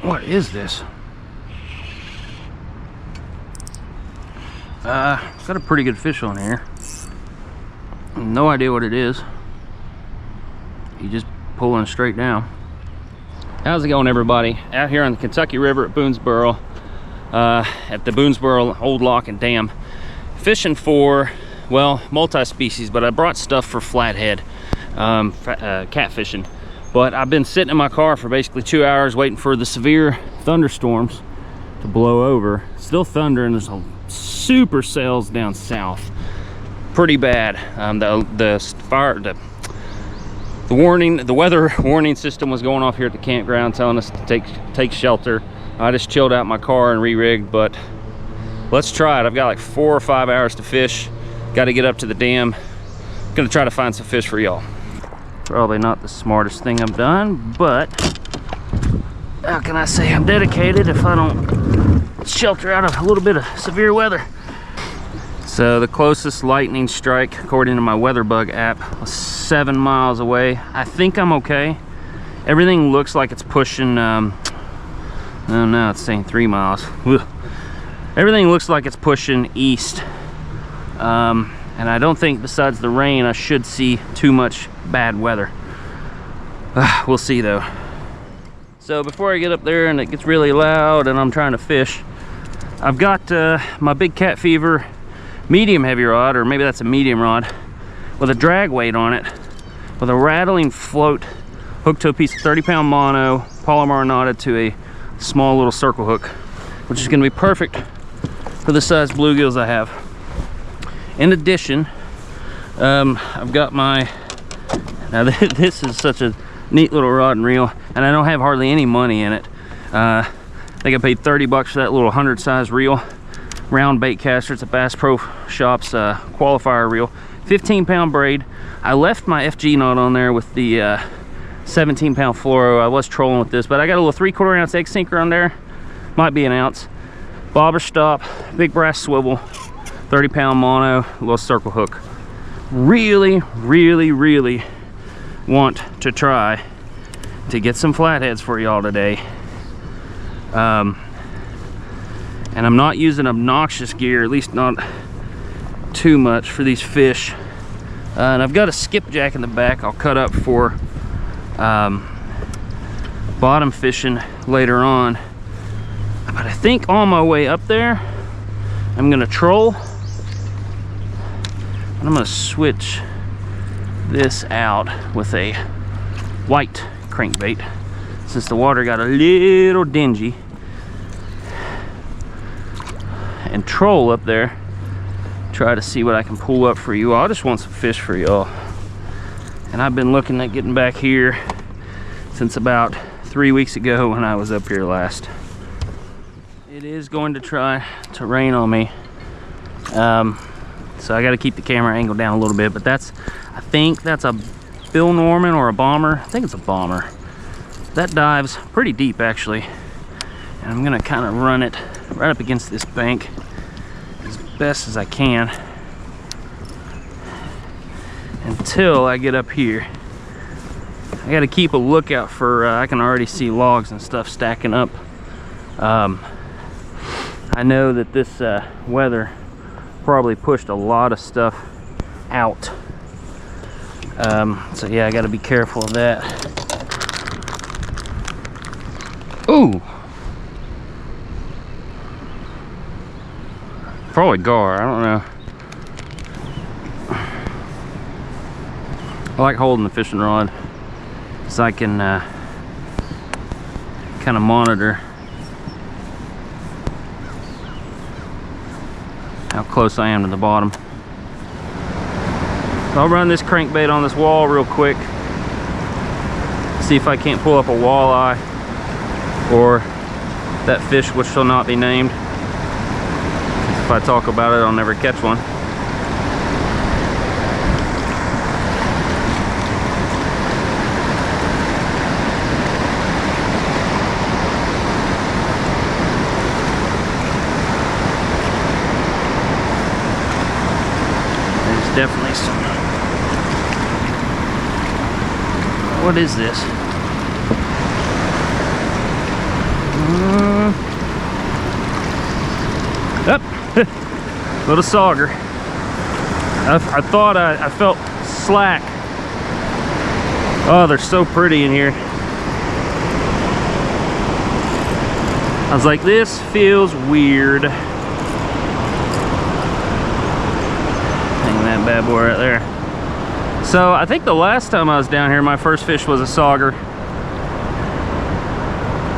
What is this? Got a pretty good fish on here. No idea what it is. He's just pulling straight down. How's it going, everybody? Out here on the Kentucky River at Boonesboro, at the Boonesboro Old Lock and Dam, fishing for, well, multi-species, but I brought stuff for flathead, catfishing. But I've been sitting in my car for basically 2 hours waiting for the severe thunderstorms to blow over. Still thundering. There's a super cells down south, pretty bad. The weather warning system was going off here at the campground, telling us to take shelter. I just chilled out my car and re-rigged, but let's try it. I've got like 4 or 5 hours to fish. Got to get up to the dam. Gonna try to find some fish for y'all. Probably not the smartest thing I've done, but how can I say I'm dedicated if I don't shelter out of a little bit of severe weather? So the closest lightning strike, according to my WeatherBug app, was 7 miles away. I think I'm okay. Everything looks like it's pushing, oh no, it's saying 3 miles. Ugh. Everything looks like it's pushing east. And I don't think, besides the rain, I should see too much bad weather. We'll see though. So before I get up there and it gets really loud and I'm trying to fish, I've got my big Cat Fever medium heavy rod, or maybe that's a medium rod, with a drag weight on it, with a rattling float hooked to a piece of 30-pound mono, Palomar knotted to a small little circle hook, which is going to be perfect for the size bluegills I have. In addition, I've got my, now this is such a neat little rod and reel, and I don't have hardly any money in it. I think I paid 30 bucks for that little 100 size reel, round bait caster. It's a Bass Pro Shops qualifier reel, 15-pound braid. I left my FG knot on there with the 17-pound fluoro. I was trolling with this, but I got a little 3/4 ounce egg sinker on there, might be an ounce, bobber stop, big brass swivel, 30-pound mono, little circle hook. Really want to try to get some flatheads for y'all today. And I'm not using obnoxious gear, at least not too much for these fish. And I've got a skipjack in the back I'll cut up for bottom fishing later on. But I think on my way up there, I'm gonna troll. And I'm gonna switch this out with a white crankbait, since the water got a little dingy, and troll up there, try to see what I can pull up for you. I just want some fish for y'all. And I've been looking at getting back here since about 3 weeks ago when I was up here last. It is going to try to rain on me. So I got to keep the camera angle down a little bit, but I think that's a Bill Norman or a bomber. I think it's a bomber. That dives pretty deep actually. And I'm gonna kind of run it right up against this bank as best as I can until I get up here. I got to keep a lookout for, I can already see logs and stuff stacking up. I know that this weather probably pushed a lot of stuff out. So yeah, I got to be careful of that. Ooh, probably gar, I don't know. I like holding the fishing rod so I can kind of monitor how close I am to the bottom. So I'll run this crankbait on this wall real quick, see if I can't pull up a walleye or that fish which shall not be named. If I talk about it, I'll never catch one. Definitely some. What is this? Little sauger. I thought I felt slack. Oh, they're so pretty in here. I was like, this feels weird. Hang that bad boy right there. So I think the last time I was down here, my first fish was a sauger.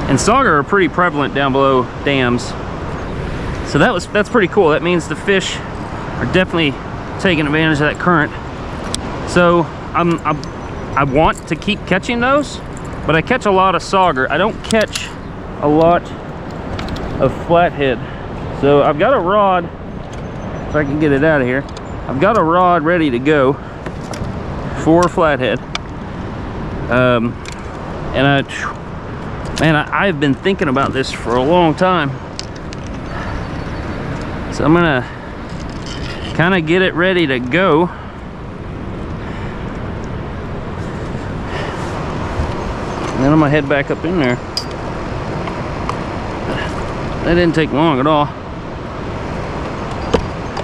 And sauger are pretty prevalent down below dams. So that's pretty cool. That means the fish are definitely taking advantage of that current. So I want to keep catching those, but I catch a lot of sauger. I don't catch a lot of flathead. So I've got a rod, if I can get it out of here. I've got a rod ready to go for flathead. And I've been thinking about this for a long time. So I'm gonna kind of get it ready to go. And then I'm gonna head back up in there. That didn't take long at all.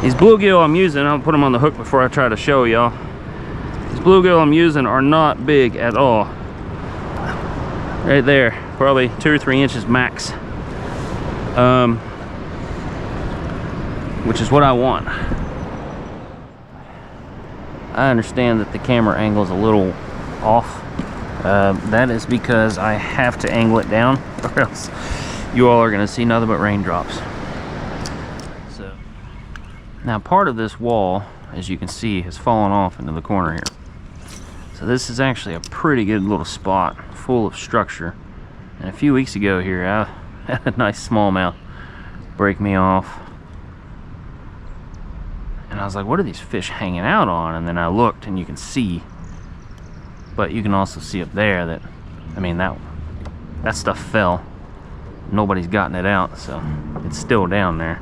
These bluegill I'm using, I'll put them on the hook before I try to show y'all. These bluegill I'm using are not big at all. Right there, probably 2 or 3 inches max. Which is what I want. I understand that the camera angle is a little off. That is because I have to angle it down, or else you all are going to see nothing but raindrops. So now part of this wall, as you can see, has fallen off into the corner here. So this is actually a pretty good little spot full of structure. And a few weeks ago here, I had a nice smallmouth break me off. And I was like, what are these fish hanging out on? And then I looked, and you can see, but you can also see up there that, I mean, that stuff fell. Nobody's gotten it out, so it's still down there.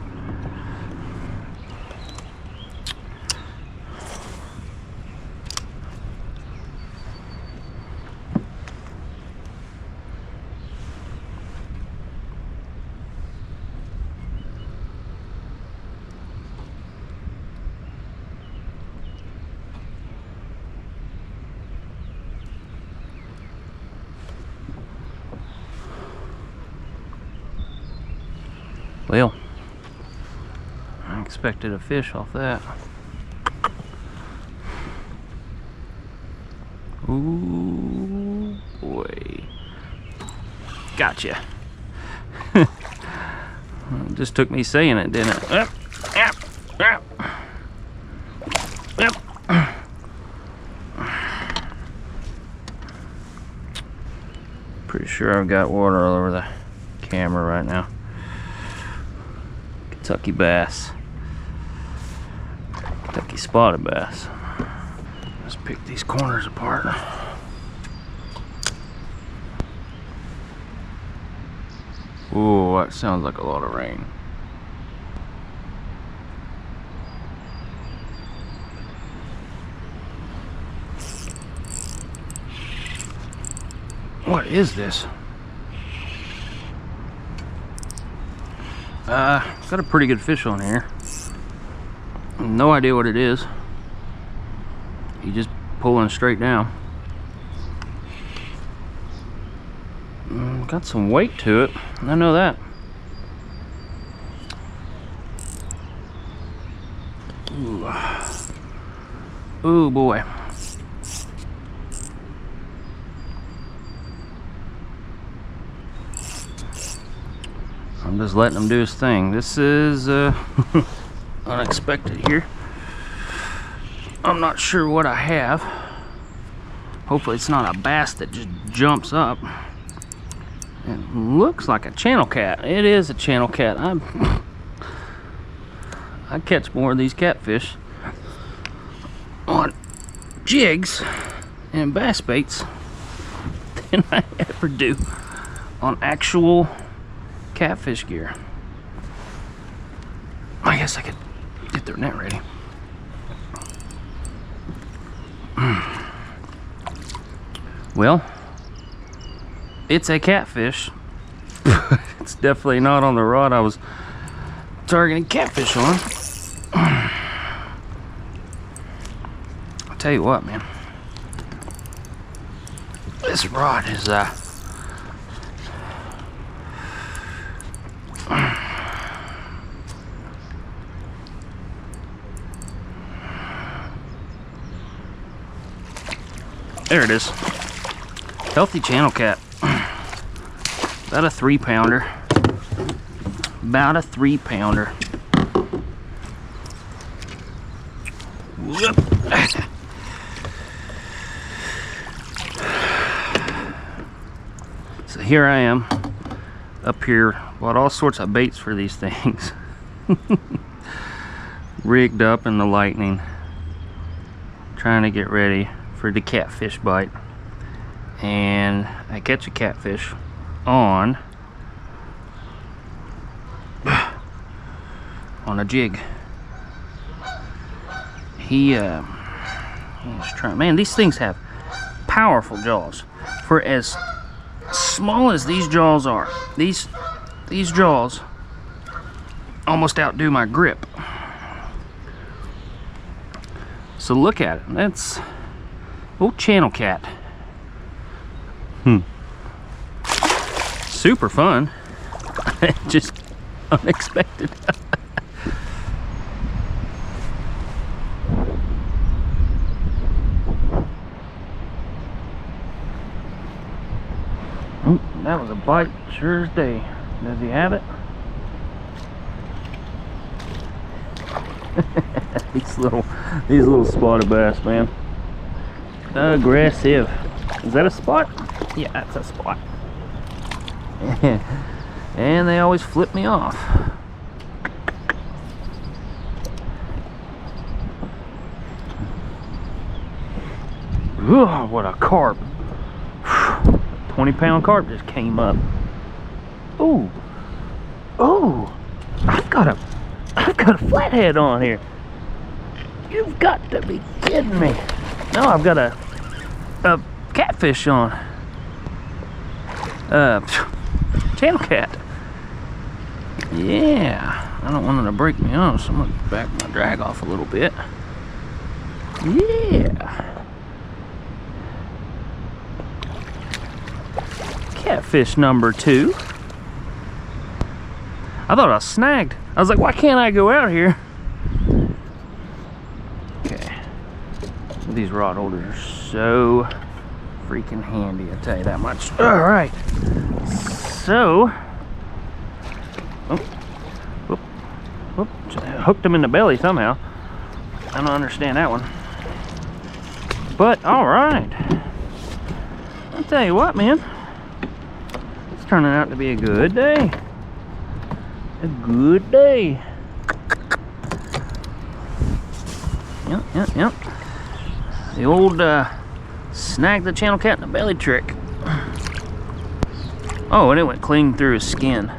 Well, I expected a fish off that. Ooh, boy. Gotcha. It just took me saying it, didn't it? Yep, yep, yep. Yep. Pretty sure I've got water all over the camera right now. Kentucky bass. Kentucky spotted bass. Let's pick these corners apart. Ooh, that sounds like a lot of rain. What is this? Got a pretty good fish on here. No idea what it is. He's just pulling straight down. Got some weight to it. I know that. Ooh. Ooh, boy. I'm just letting him do his thing. This is unexpected here. I'm not sure what I have. Hopefully it's not a bass that just jumps up. It looks like a channel cat. It is a channel cat. I catch more of these catfish on jigs and bass baits than I ever do on actual catfish gear. I guess I could get their net ready. Well, it's a catfish. It's definitely not on the rod I was targeting catfish on. tell you what, man. This rod is there it is. Healthy channel cat. About a 3-pounder. About a 3-pounder. Whoop. So here I am, up here, bought all sorts of baits for these things. Rigged up in the lightning, trying to get ready for the catfish bite. And I catch a catfish on a jig. He's trying. Man, these things have powerful jaws. For as small as these jaws are, these jaws almost outdo my grip. So look at it. That's old channel cat. Super fun. Just unexpected. That was a bite, sure as day. Does he have it? these little spotted bass, man. Aggressive. Is that a spot? Yeah, that's a spot. And they always flip me off. Ugh, what a carp. 20-pound carp just came up. Ooh. Oh. I've got a flathead on here. You've got to be kidding me. No, I've got a catfish on. Channel cat. Yeah. I don't want it to break me off, so I'm gonna back my drag off a little bit. Yeah. Catfish number 2. I thought I was snagged. I was like, why can't I go out here? Okay. These rod holders are so freaking handy, I tell you that much. All right. So, hooked them in the belly somehow. I don't understand that one. But all right. I'll tell you what, man. It's turning out to be a good day. A good day. Yep. The old snag the channel cat in the belly trick. Oh, and it went clean through his skin.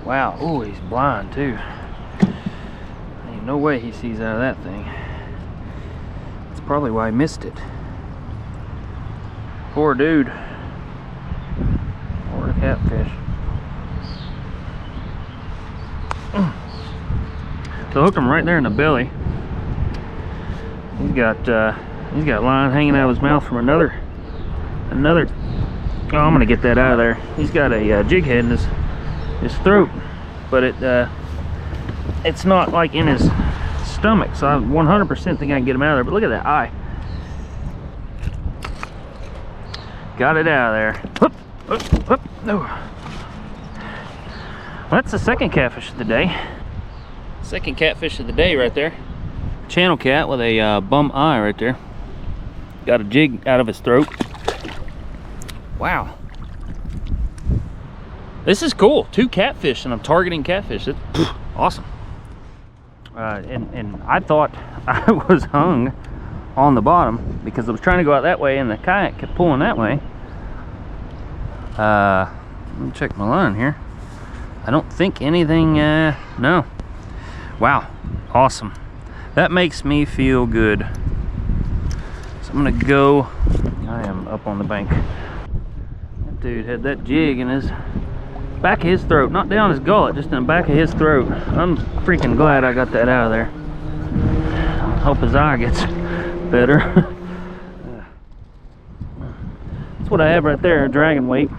Wow. Oh, he's blind too. Ain't no way he sees out of that thing. That's probably why he missed it. Poor dude. Poor catfish. So hooked him right there in the belly. He's got line hanging out of his mouth from another. Oh, I'm gonna get that out of there. He's got a jig head in his throat, but it's not like in his stomach. So I 100% think I can get him out of there. But look at that eye. Got it out of there. Whoop. No. Well, that's the second catfish of the day. Second catfish of the day right there. Channel cat with a bum eye right there. Got a jig out of his throat. Wow. This is cool. 2 catfish and I'm targeting catfish. It's awesome. And I thought I was hung on the bottom because I was trying to go out that way and the kayak kept pulling that way. Let me check my line here. I don't think anything, no. Wow, awesome. That makes me feel good. So I'm gonna go, I am up on the bank. That dude had that jig in his back of his throat, not down his gullet, just in the back of his throat. I'm freaking glad I got that out of there. I hope his eye gets bit better. That's what I have right there, a dragon weight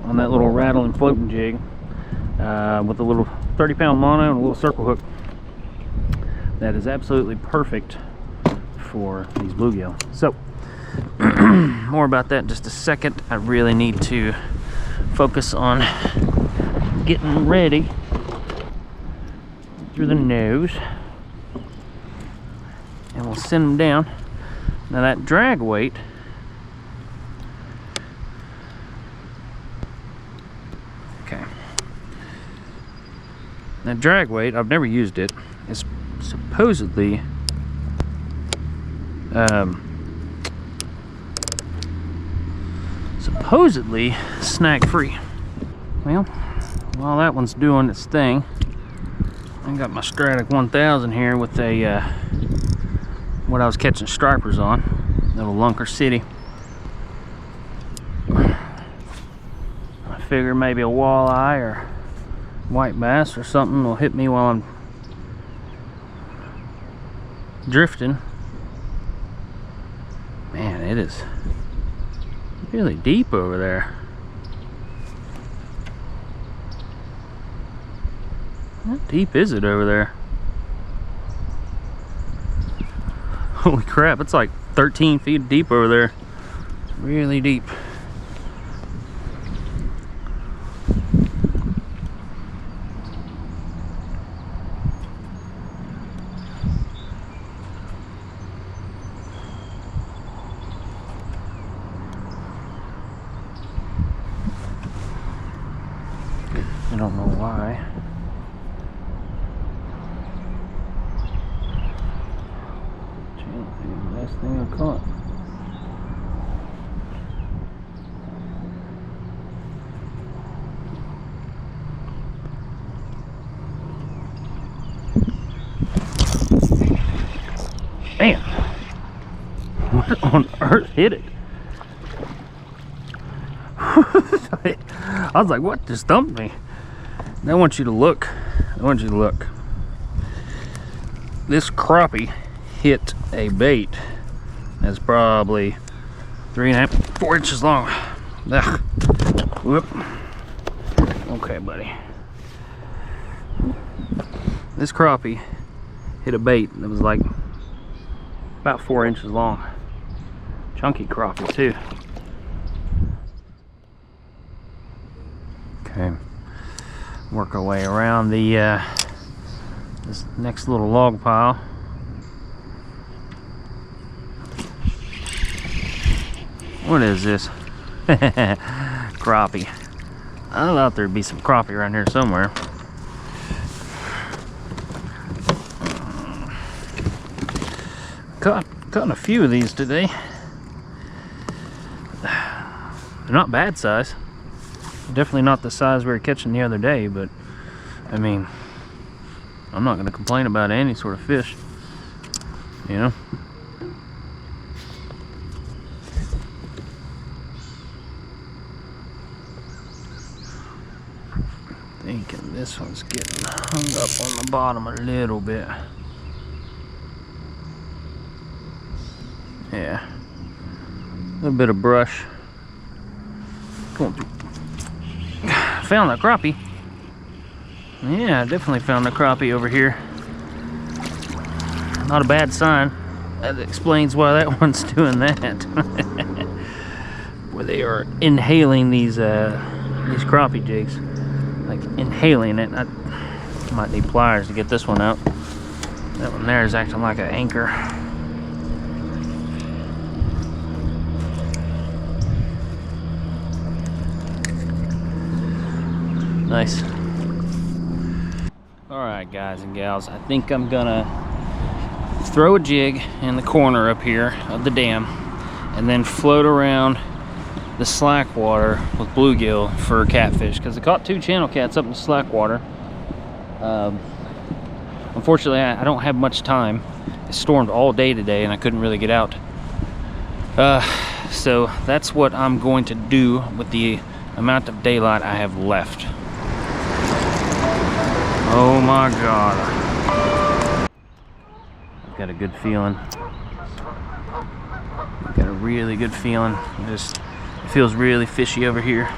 on that little rattling floating jig with a little 30-pound mono and a little circle hook. That is absolutely perfect for these bluegill. So, more about that in just a second. I really need to focus on getting ready through the nose, and we'll send them down. Now that drag weight, okay, that drag weight, I've never used it. It's supposedly snack free. Well, while that one's doing its thing, I got my Stratic 1000 here with a what I was catching stripers on, little Lunker City. I figure maybe a walleye or white bass or something will hit me while I'm drifting. Man, it is really deep over there. How deep is it over there? Holy crap, it's like 13 feet deep over there. It's really deep. I don't know why. The last thing I caught. Man, what on earth hit it? I was like, what just thumped me? Now I want you to look. I want you to look. This crappie hit a bait that's probably 3.5, 4 inches long. Ugh. Whoop. Okay, buddy. This crappie hit a bait that was like about 4 inches long. Chunky crappie too. Okay. Work our way around the this next little log pile. What is this? Crappie. I thought there'd be some crappie around here somewhere. Caught a few of these today. They're not bad size. Definitely not the size we were catching the other day, but I mean, I'm not going to complain about any sort of fish, you know. Thinking this one's getting hung up on the bottom a little bit. Yeah, a little bit of brush. Going through. Found a crappie. Yeah, I definitely found a crappie over here. Not a bad sign. That explains why that one's doing that. Where they are inhaling these crappie jigs, like inhaling it. I might need pliers to get this one out. That one there is acting like an anchor. Nice. Alright guys and gals, I think I'm gonna throw a jig in the corner up here of the dam and then float around the slack water with bluegill for catfish, because I caught 2 channel cats up in the slack water. Unfortunately I don't have much time. It stormed all day today and I couldn't really get out. So that's what I'm going to do with the amount of daylight I have left. Oh my God. I've got a good feeling really good feeling. It feels really fishy over here.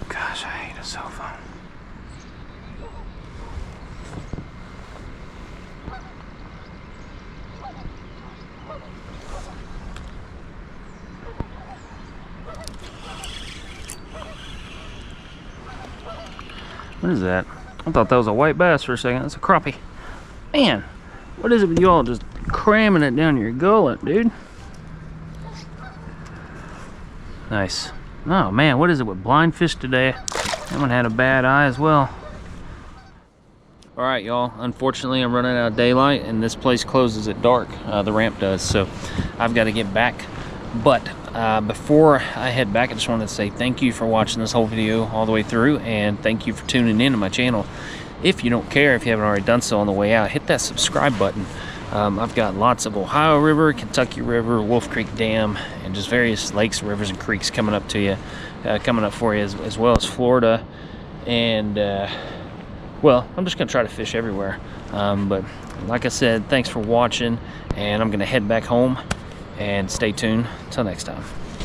Gosh, I hate a cell phone. What is that? I thought that was a white bass for a second. That's a crappie. Man, what is it with you all just cramming it down your gullet, dude? Nice. Oh man, what is it with blind fish today? That one had a bad eye as well. All right, y'all. Unfortunately, I'm running out of daylight, and this place closes at dark. The ramp does, so I've got to get back. But before I head back, I just wanted to say thank you for watching this whole video all the way through, and thank you for tuning in to my channel. If you don't care, if you haven't already done so on the way out, hit that subscribe button. I've got lots of Ohio River, Kentucky River, Wolf Creek Dam, and just various lakes, rivers, and creeks coming up to you, coming up for you, as well as Florida. And well, I'm just gonna try to fish everywhere. But like I said, thanks for watching, and I'm gonna head back home, and stay tuned till next time.